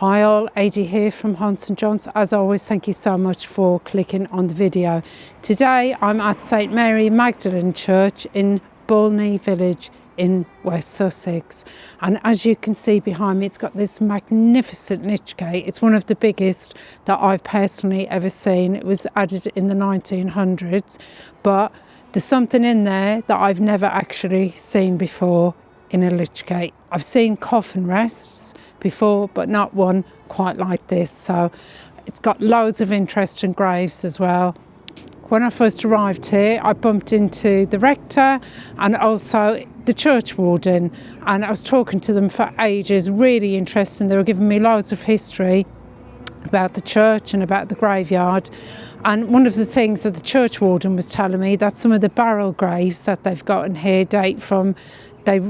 Hi all, AD here from Hans & Johns. As always, thank you so much for clicking on the video. Today I'm at St Mary Magdalene Church in Bolney village in West Sussex, and as you can see behind me, it's got this magnificent lychgate. It's one of the biggest that I've personally ever seen. It was added in the 1900s, but there's something in there that I've never actually seen before in a lychgate. I've seen coffin rests before, but not one quite like this. So it's got loads of interesting graves as well. When I first arrived here, I bumped into the rector and also the church warden, and I was talking to them for ages, really interesting. They were giving me loads of history about the church and about the graveyard. And one of the things that the church warden was telling me, that some of the barrel graves that they've got in here date from, they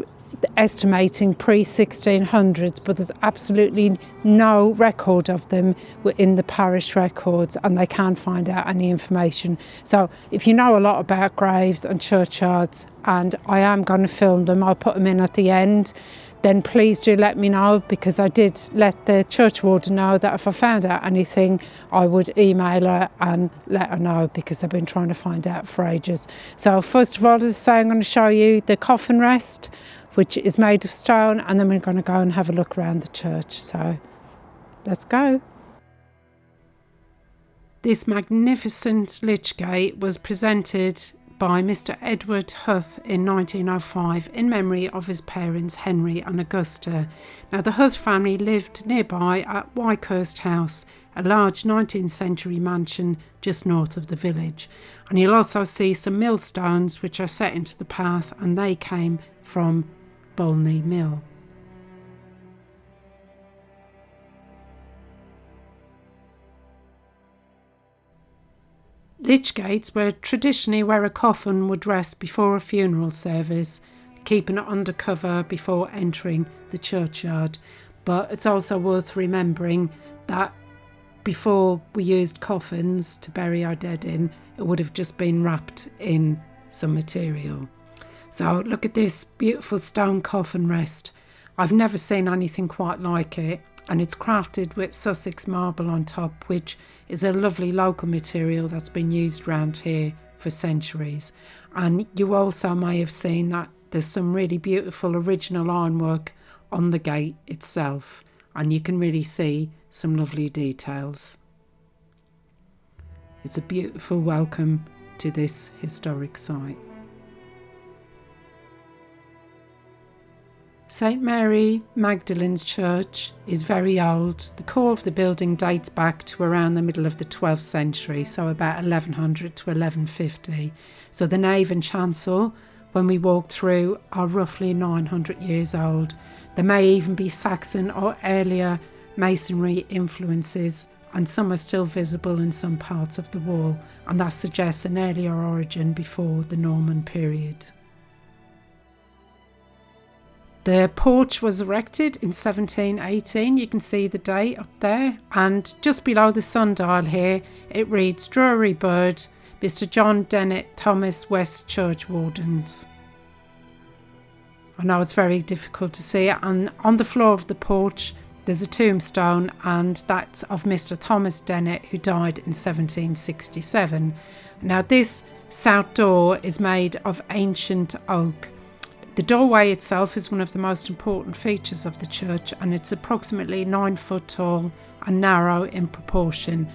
estimating pre-1600s, but there's absolutely no record of them in the parish records, and they can't find out any information. So if you know a lot about graves and churchyards, and I am going to film them, I'll put them in at the end, then please do let me know, because I did let the church warden know that if I found out anything, I would email her and let her know, because I've been trying to find out for ages. So first of all, as I say, I'm going to show you the coffin rest, which is made of stone, and then we're going to go and have a look around the church. So let's go. This magnificent lychgate was presented by Mr. Edward Huth in 1905 in memory of his parents Henry and Augusta. Now, the Huth family lived nearby at Wykhurst House, a large 19th century mansion just north of the village. And you'll also see some millstones which are set into the path, and they came from Bolney Mill. Lychgates were traditionally where a coffin would rest before a funeral service, keeping it under cover before entering the churchyard. But it's also worth remembering that before we used coffins to bury our dead in, it would have just been wrapped in some material. So look at this beautiful stone coffin rest. I've never seen anything quite like it, and it's crafted with Sussex marble on top, which is a lovely local material that's been used around here for centuries. And you also may have seen that there's some really beautiful original ironwork on the gate itself, and you can really see some lovely details. It's a beautiful welcome to this historic site. St Mary Magdalene's church is very old. The core of the building dates back to around the middle of the 12th century, so about 1100 to 1150. So the nave and chancel, when we walk through, are roughly 900 years old. There may even be Saxon or earlier masonry influences, and some are still visible in some parts of the wall, and that suggests an earlier origin before the Norman period. The porch was erected in 1718, you can see the date up there, and just below the sundial here it reads Drury Bird, Mr. John Dennett Thomas West Church Wardens. I know it's very difficult to see, and on the floor of the porch there's a tombstone, and that's of Mr. Thomas Dennett, who died in 1767. Now this south door is made of ancient oak. The doorway itself is one of the most important features of the church, and it's approximately 9 foot tall and narrow in proportion,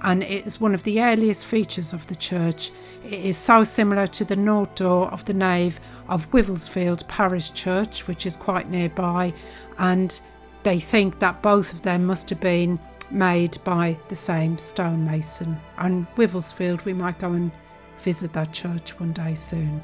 and it is one of the earliest features of the church. It is so similar to the north door of the nave of Wivelsfield Parish Church, which is quite nearby, and they think that both of them must have been made by the same stonemason. And Wivelsfield, we might go and visit that church one day soon.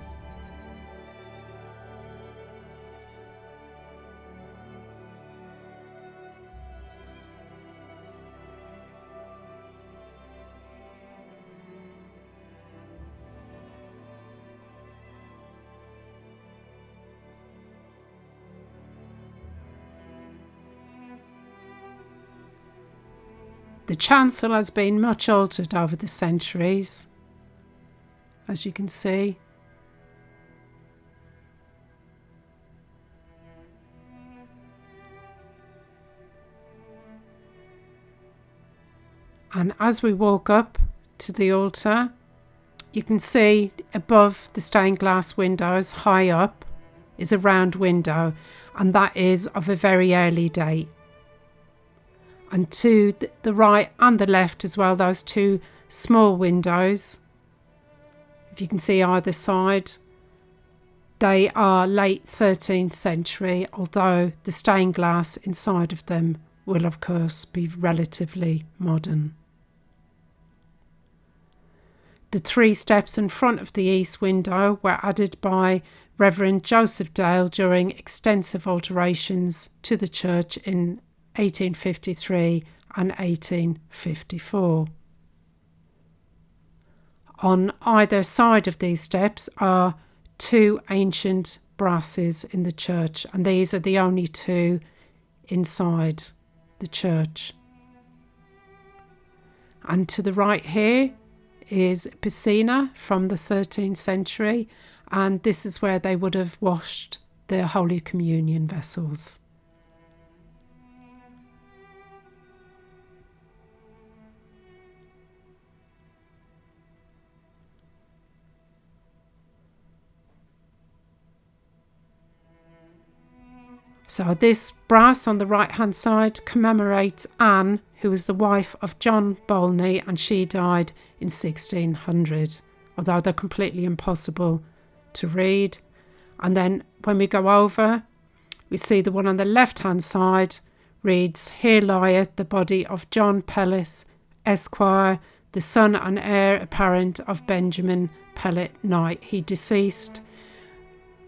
The chancel has been much altered over the centuries, as you can see. And as we walk up to the altar, you can see above the stained glass windows, high up, is a round window, and that is of a very early date. And to the right and the left as well, those two small windows, if you can see either side, they are late 13th century, although the stained glass inside of them will of course be relatively modern. The 3 steps in front of the east window were added by Reverend Joseph Dale during extensive alterations to the church in 1853 and 1854. On either side of these steps are 2 ancient brasses in the church, and these are the only 2 inside the church. And to the right here is piscina from the 13th century, and this is where they would have washed their Holy Communion vessels. So this brass on the right hand side commemorates Anne, who was the wife of John Bolney, and she died in 1600, although they're completely impossible to read. And then when we go over, we see the one on the left hand side reads, "Here lieth the body of John Pelleth, Esquire, the son and heir apparent of Benjamin Pellet Knight. He deceased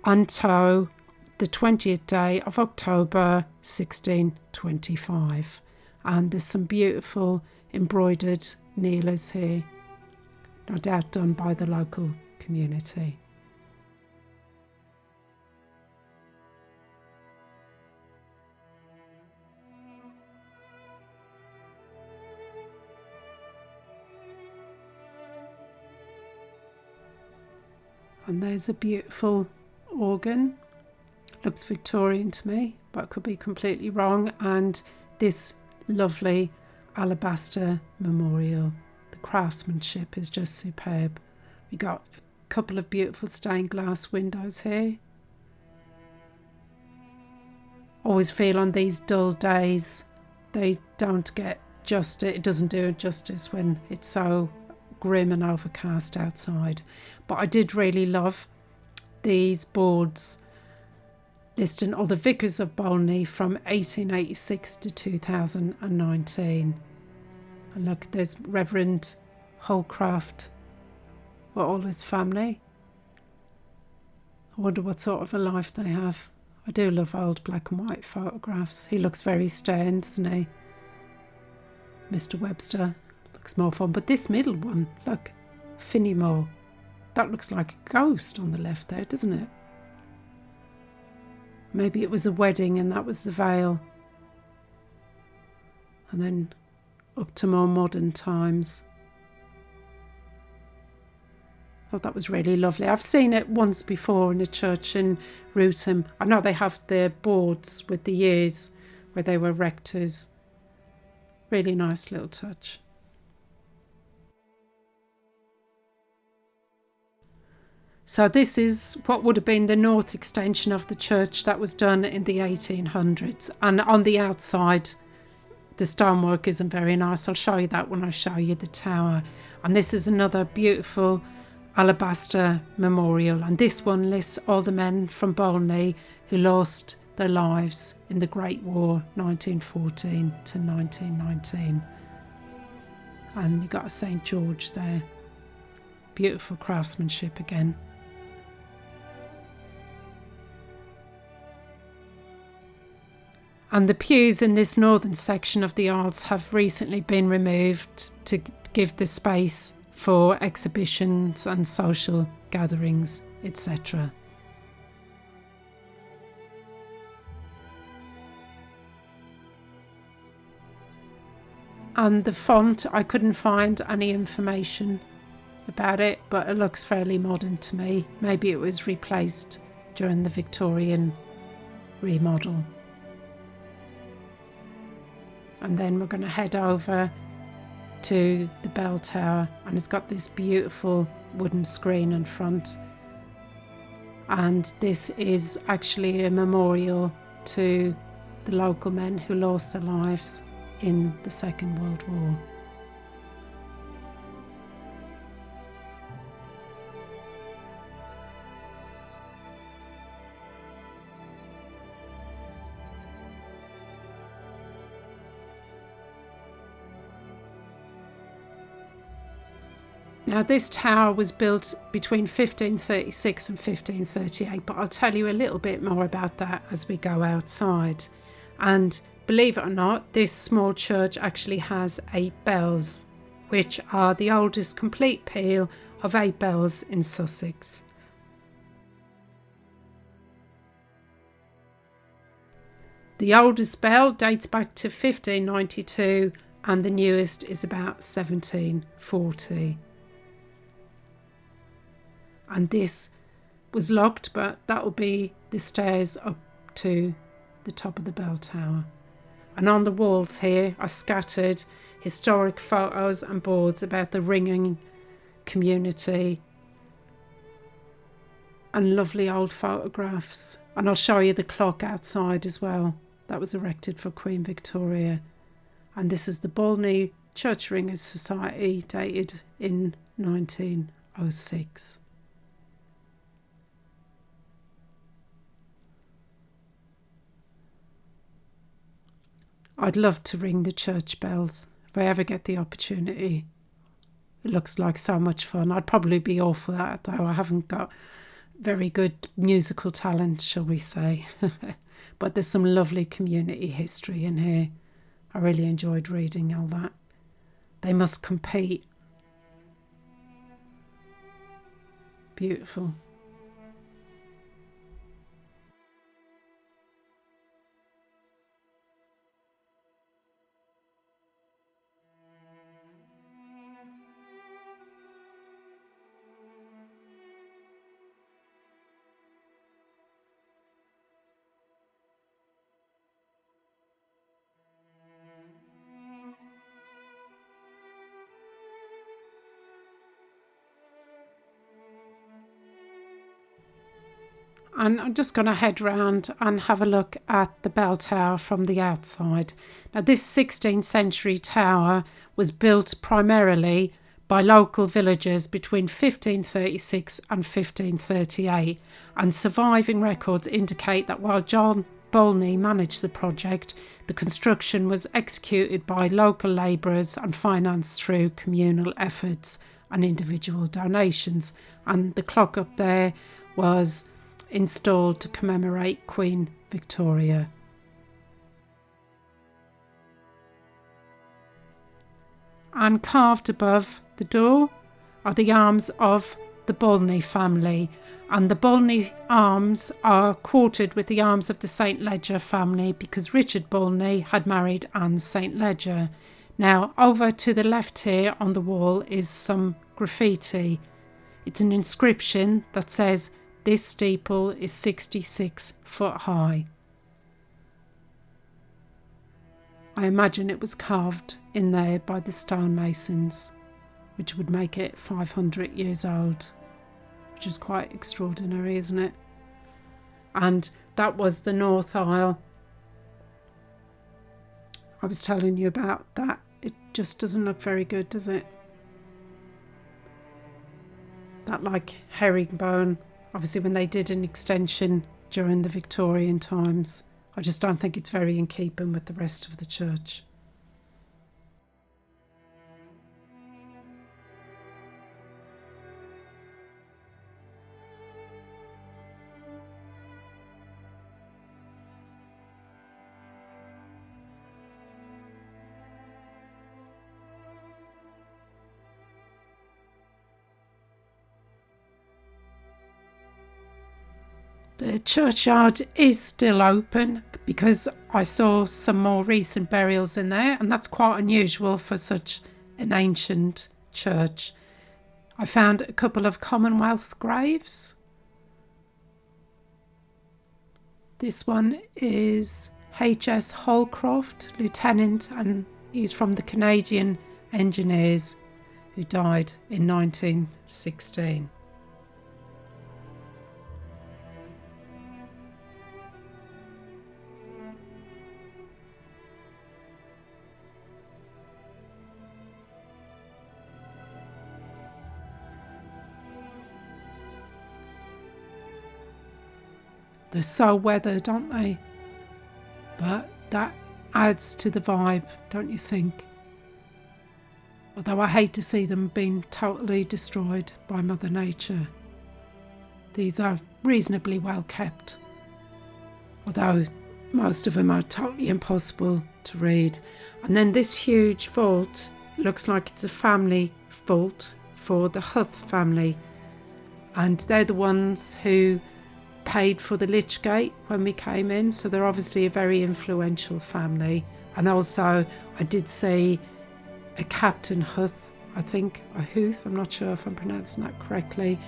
unto the 20th day of October 1625. And there's some beautiful embroidered kneelers here, no doubt done by the local community. And there's a beautiful organ. Looks Victorian to me, but could be completely wrong. And this lovely alabaster memorial. The craftsmanship is just superb. We got a couple of beautiful stained glass windows here. Always feel on these dull days they don't get justice. It doesn't do it justice when it's so grim and overcast outside. But I did really love these boards listing all the vicars of Bolney from 1886 to 2019. And look, there's Reverend Holcraft with all his family. I wonder what sort of a life they have. I do love old black and white photographs. He looks very stern, doesn't he? Mr. Webster looks more fun. But this middle one, look, Finneymore. That looks like a ghost on the left there, doesn't it? Maybe it was a wedding and that was the veil. And then up to more modern times. I thought that was really lovely. I've seen it once before in a church in Rootham. I know they have their boards with the years where they were rectors. Really nice little touch. So this is what would have been the north extension of the church that was done in the 1800s. And on the outside, the stonework isn't very nice. I'll show you that when I show you the tower. And this is another beautiful alabaster memorial. And this one lists all the men from Bolney who lost their lives in the Great War, 1914 to 1919. And you've got a St George there. Beautiful craftsmanship again. And the pews in this northern section of the aisles have recently been removed to give the space for exhibitions and social gatherings, etc. And the font, I couldn't find any information about it, but it looks fairly modern to me. Maybe it was replaced during the Victorian remodel. And then we're going to head over to the bell tower, and it's got this beautiful wooden screen in front. And this is actually a memorial to the local men who lost their lives in the Second World War. Now, this tower was built between 1536 and 1538, but I'll tell you a little bit more about that as we go outside. And believe it or not, this small church actually has 8 bells, which are the oldest complete peal of 8 bells in Sussex. The oldest bell dates back to 1592 and the newest is about 1740. And this was locked, but that'll be the stairs up to the top of the bell tower. And on the walls here are scattered historic photos and boards about the ringing community and lovely old photographs. And I'll show you the clock outside as well. That was erected for Queen Victoria. And this is the Bolney Church Ringers Society, dated in 1906. I'd love to ring the church bells if I ever get the opportunity. It looks like so much fun. I'd probably be awful at it though. I haven't got very good musical talent, shall we say. But there's some lovely community history in here. I really enjoyed reading all that. They must compete. Beautiful. And I'm just going to head round and have a look at the bell tower from the outside. Now, this 16th century tower was built primarily by local villagers between 1536 and 1538, and surviving records indicate that while John Bolney managed the project, the construction was executed by local labourers and financed through communal efforts and individual donations. And the clock up there was installed to commemorate Queen Victoria. And carved above the door are the arms of the Bolney family, and the Bolney arms are quartered with the arms of the St Leger family because Richard Bolney had married Anne St Leger. Now, over to the left here on the wall is some graffiti. It's an inscription that says, "This steeple is 66 foot high." I imagine it was carved in there by the stonemasons, which would make it 500 years old, which is quite extraordinary, isn't it? And that was the north aisle I was telling you about. That it just doesn't look very good, does it? That like herringbone. Obviously, when they did an extension during the Victorian times, I just don't think it's very in keeping with the rest of the church. The churchyard is still open because I saw some more recent burials in there, and that's quite unusual for such an ancient church. I found a couple of Commonwealth graves. This one is H.S. Holcroft, Lieutenant, and he's from the Canadian engineers who died in 1916. They're so weathered, aren't they? But that adds to the vibe, don't you think? Although I hate to see them being totally destroyed by Mother Nature. These are reasonably well kept, although most of them are totally impossible to read. And then this huge vault looks like it's a family vault for the Huth family, and they're the ones who paid for the lychgate when we came in, so they're obviously a very influential family. And also I did see a Captain Huth, I think, or Huth, I'm not sure if I'm pronouncing that correctly,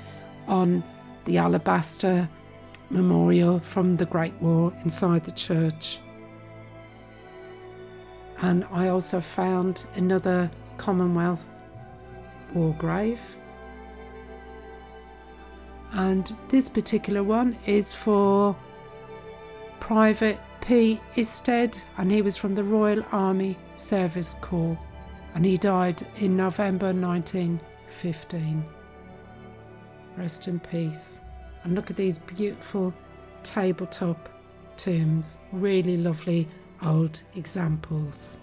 on the alabaster memorial from the Great War inside the church. And I also found another Commonwealth war grave. And this particular one is for Private P. Isted, and he was from the Royal Army Service Corps, and he died in November 1915. Rest in peace. And look at these beautiful tabletop tombs, really lovely old examples.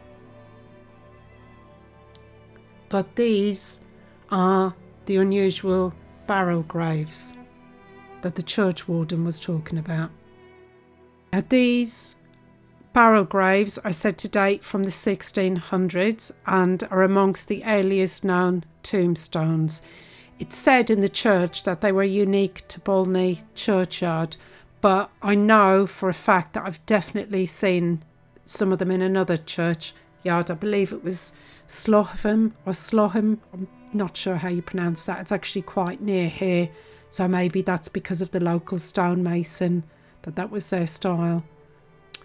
But these are the unusual barrel graves that the church warden was talking about. Now these barrel graves are said to date from the 1600s and are amongst the earliest known tombstones. It's said in the church that they were unique to Bolney churchyard, but I know for a fact that I've definitely seen some of them in another churchyard. I believe it was Slogham or Slogham, I'm not sure how you pronounce that. It's actually quite near here, so maybe that's because of the local stonemason that was their style.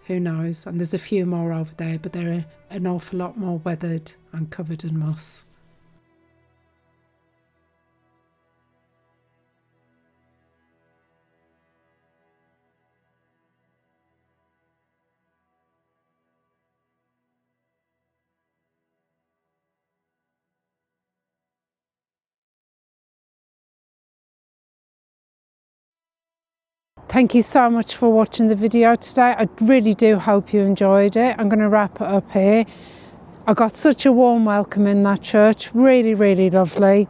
Who knows? And there's a few more over there, but they're an awful lot more weathered and covered in moss. Thank you so much for watching the video today. I really do hope you enjoyed it. I'm going to wrap it up here. I got such a warm welcome in that church. Really, really lovely.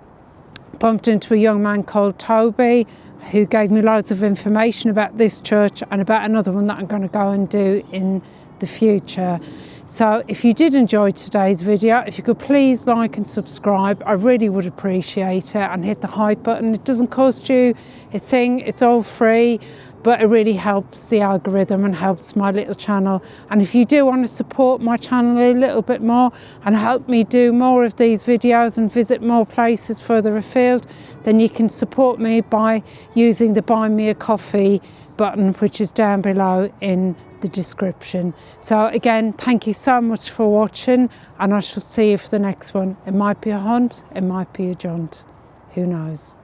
Bumped into a young man called Toby who gave me loads of information about this church and about another one that I'm going to go and do in the future. So if you did enjoy today's video, if you could please like and subscribe, I really would appreciate it, and hit the hype button. It doesn't cost you a thing, it's all free, but it really helps the algorithm and helps my little channel. And if you do want to support my channel a little bit more and help me do more of these videos and visit more places further afield, then you can support me by using the Buy Me a Coffee button, which is down below in the description. So again, thank you so much for watching, and I shall see you for the next one. It might be a hunt, it might be a jaunt, who knows.